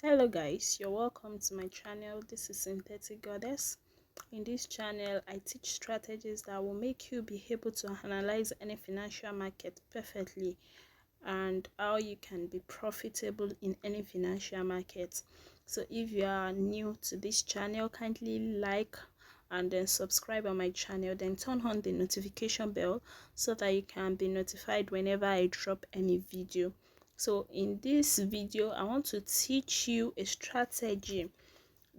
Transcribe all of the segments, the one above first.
Hello guys, you're welcome to my channel. This is SyntheticGoddess. In this channel, I teach strategies that will make you be able to analyze any financial market perfectly and how you can be profitable in any financial market. So if you are new to this channel, kindly like and then subscribe on my channel, then turn on the notification bell so that you can be notified whenever I drop any video. So in this video, I want to teach you a strategy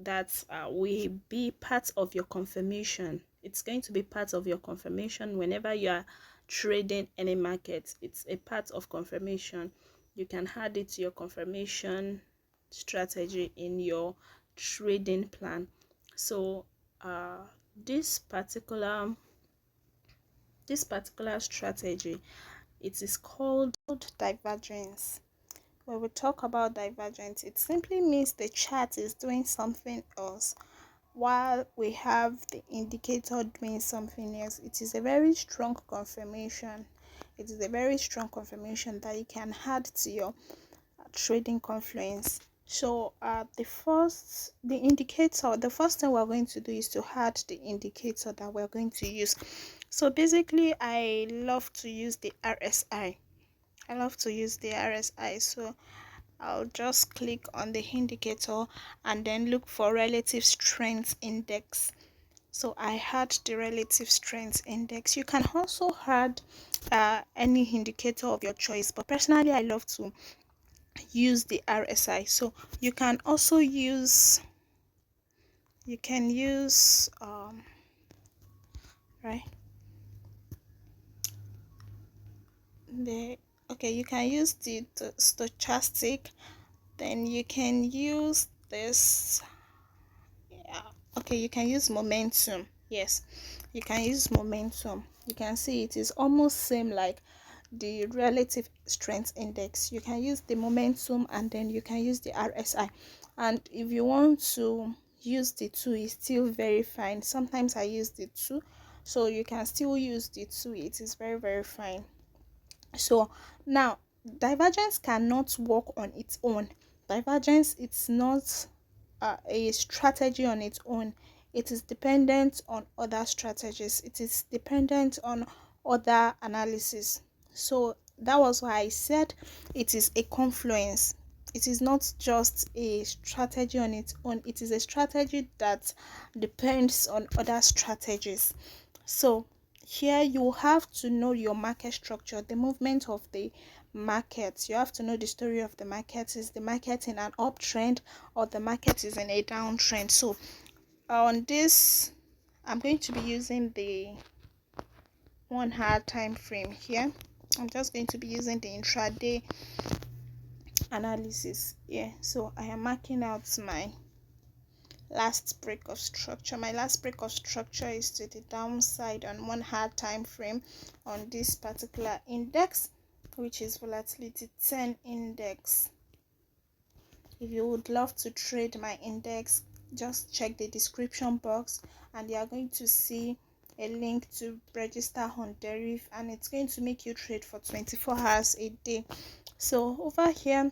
that will be part of your confirmation. It's going to be part of your confirmation whenever you are trading any market. It's a part of confirmation. You can add it to your confirmation strategy in your trading plan. So this particular strategy, it is called divergence. When we talk about divergence, it simply means the chart is doing something else while we have the indicator doing something else. It is a very strong confirmation. It is a very strong confirmation that you can add to your trading confluence. So the first thing we're going to do is to add the indicator that we're going to use. So basically, I love to use the RSI. So I'll just click on the indicator and then look for relative strength index. So I had the relative strength index. You can also add any indicator of your choice, but personally I love to use the RSI. So you can also use right the okay you can use the stochastic, then you can use this. Okay, you can use momentum. Yes, you can use momentum. You can see it is almost same like the relative strength index. You can use the momentum and then you can use the RSI, and if you want to use the two, it's still very fine. Sometimes I use the two, so you can still use the two. It is very fine. So now, divergence cannot work on its own. Divergence, it's not a strategy on its own. It is dependent on other strategies. It is dependent on other analysis. So that was why I said it is a confluence. It is not just a strategy on its own. It is a strategy that depends on other strategies. So here you have to know your market structure, the movement of the market. You have to know the story of the market. Is the market in an uptrend or the market is in a downtrend? So on this, I'm going to be using the 1 hour time frame here. I'm just going to be using the intraday analysis here. So I am marking out my last break of structure. My last break of structure is to the downside on 1 hour time frame on this particular index, which is volatility 10 index. If you would love to trade my index, just check the description box and you are going to see a link to register on deriv, and it's going to make you trade for 24 hours a day. So over here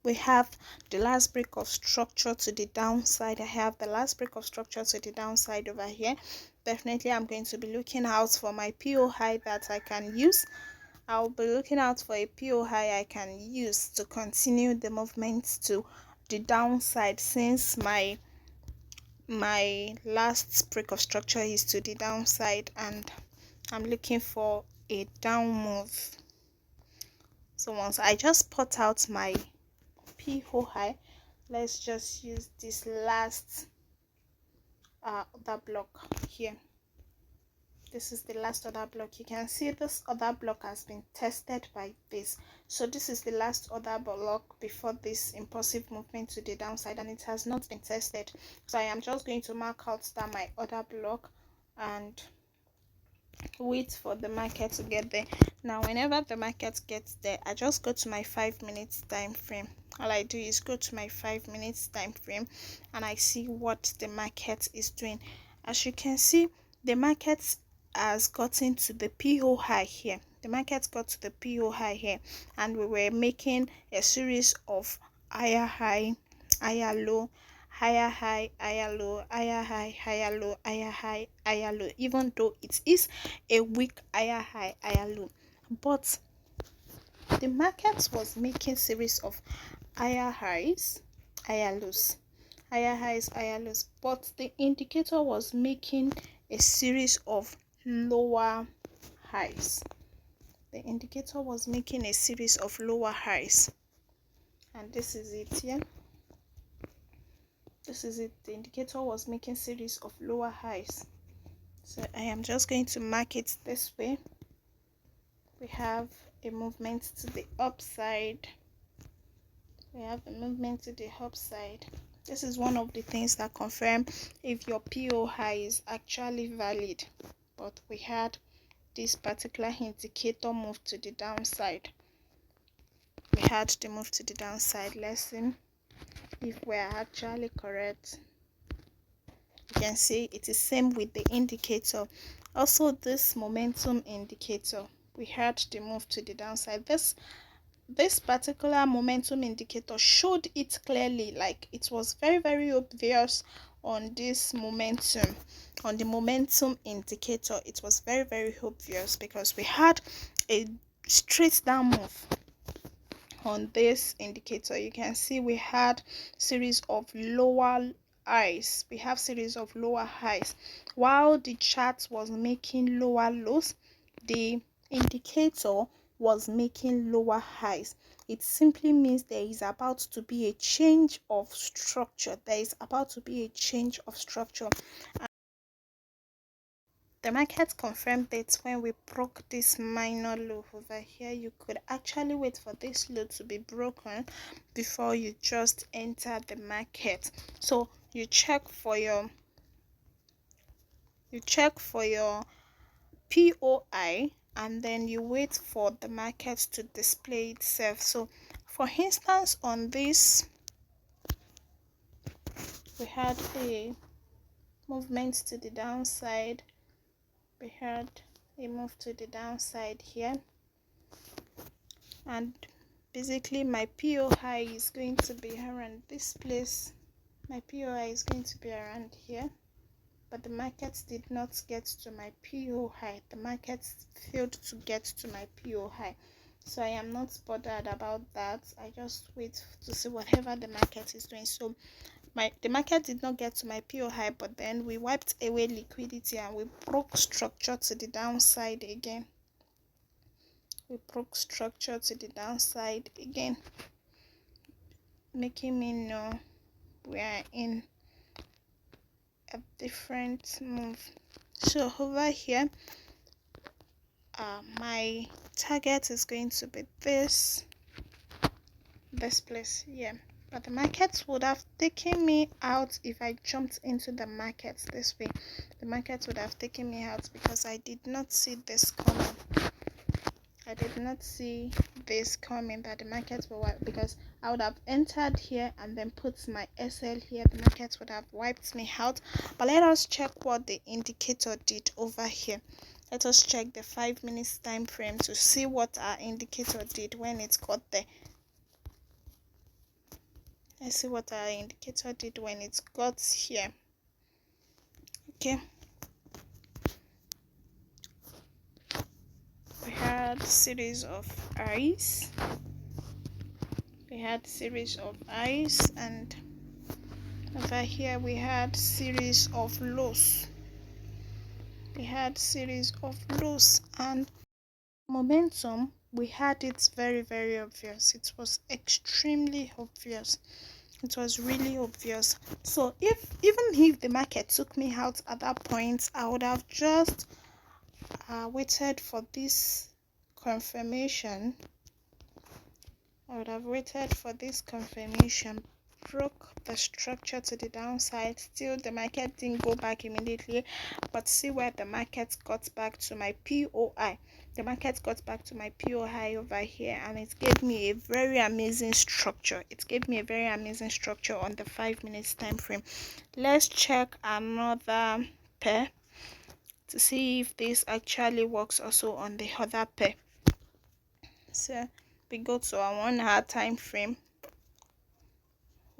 we have the last break of structure to the downside. I have the last break of structure to the downside over here. Definitely I'm going to be looking out for my PO high that I can use. I'll be looking out for a PO high I can use to continue the movement to the downside, since my last break of structure is to the downside and I'm looking for a down move. So once I just put out my PO high, let's just use this last other block here. This is the last other block. You can see this other block has been tested by this. So this is the last other block before this impulsive movement to the downside, and it has not been tested. So I am just going to mark out that my other block and wait for the market to get there. Now whenever the market gets there, I just go to my 5 minutes time frame. All I do is go to my 5 minutes time frame and I see what the market is doing. As you can see, the market has gotten to the PO high here. The market got to the PO high here, and we were making a series of higher high, higher low, higher high, higher low, higher high, higher low, higher high, higher low, even though it is a weak higher high, higher low. But the market was making series of higher highs, higher lows, higher highs, higher lows, but the indicator was making a series of lower highs. The indicator was making a series of lower highs, and this is it here. This is it. The indicator was making series of lower highs. So I am just going to mark it this way. We have a movement to the upside. We have a movement to the upside. This is one of the things that confirm if your PO high is actually valid. But we had this particular indicator move to the downside. We had the move to the downside. Let's see if we're actually correct. You can see it is same with the indicator. Also, this momentum indicator, we had the move to the downside. This particular momentum indicator showed it clearly, like it was very obvious on this momentum, on the momentum indicator. It was very obvious because we had a straight down move on this indicator. You can see we had series of lower highs. We have series of lower highs while the chart was making lower lows. The indicator was making lower highs. It simply means there is about to be a change of structure. There is about to be a change of structure. The market confirmed it when we broke this minor low over here. You could actually wait for this low to be broken before you just enter the market. So you check for your POI, and then you wait for the market to display itself. So for instance, on this we had a movement to the downside. We had a move to the downside here, and basically my PO high is going to be around this place. My POI is going to be around here, but the market did not get to my PO high. The market failed to get to my PO high, so I am not bothered about that. I just wait to see whatever the market is doing. So the market did not get to my PO high, but then we wiped away liquidity and we broke structure to the downside again. We broke structure to the downside again, making me know we are in a different move. So over here, my target is going to be this place, yeah. But the market would have taken me out if I jumped into the market this way. The market would have taken me out because I did not see this coming. I did not see this coming, that the market will wipe, because I would have entered here and then put my SL here. The market would have wiped me out. But let us check what the indicator did over here. Let us check the 5 minutes time frame to see what our indicator did when it got there. Let's see what our indicator did when it got here. Okay. We had series of highs. We had series of highs, and over here we had series of lows. We had series of lows, and momentum, we had it very obvious. It was extremely obvious. It was really obvious. So even if the market took me out at that point, I would have just waited for this confirmation. I would have waited for this confirmation, broke the structure to the downside. Still, the market didn't go back immediately, but see where the market got back to my POI. The market got back to my POI over here, and it gave me a very amazing structure. It gave me a very amazing structure on the 5 minutes time frame. Let's check another pair to see if this actually works also on the other pair. So we go to our 1 hour time frame.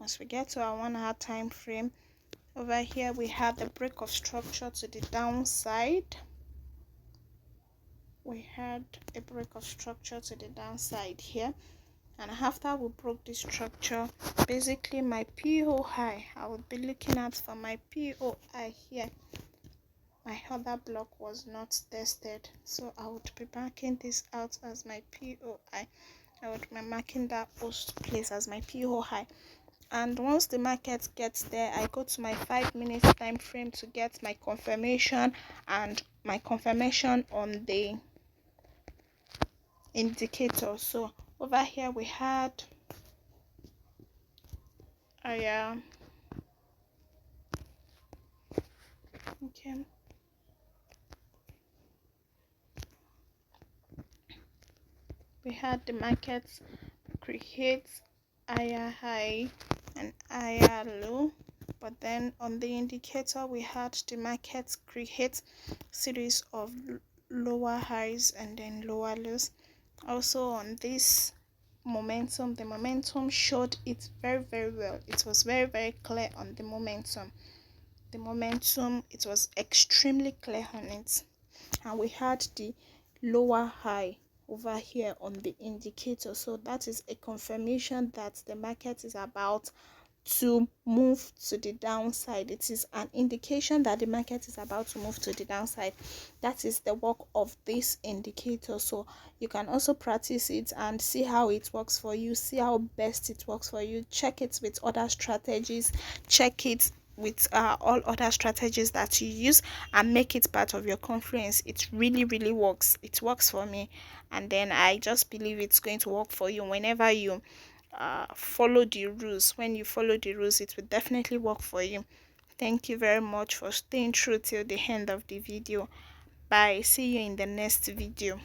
Once we get to our 1 hour time frame, over here we have the break of structure to the downside. We had a break of structure to the downside here, and after we broke this structure, basically my POI, I would be looking at for my POI here. My other block was not tested, so I would be marking this out as my POI. I would be marking that post place as my POI. And once the market gets there, I go to my 5 minutes time frame to get my confirmation, and my confirmation on the indicator. So over here we had okay, we had the market create higher high and higher low, but then on the indicator we had the market create series of lower highs and then lower lows. Also on this momentum, the momentum showed it very well. It was very clear on the momentum. It was extremely clear on it. And we had the lower high over here on the indicator, so that is a confirmation that the market is about to move to the downside. It is an indication that the market is about to move to the downside. That is the work of this indicator. So you can also practice it and see how it works for you, see how best it works for you. Check it with other strategies, check it with all other strategies that you use, and make it part of your conference. It really works. It works for me, and then I just believe it's going to work for you whenever you follow the rules. When you follow the rules, it will definitely work for you. Thank you very much for staying through till the end of the video. Bye. See you in the next video.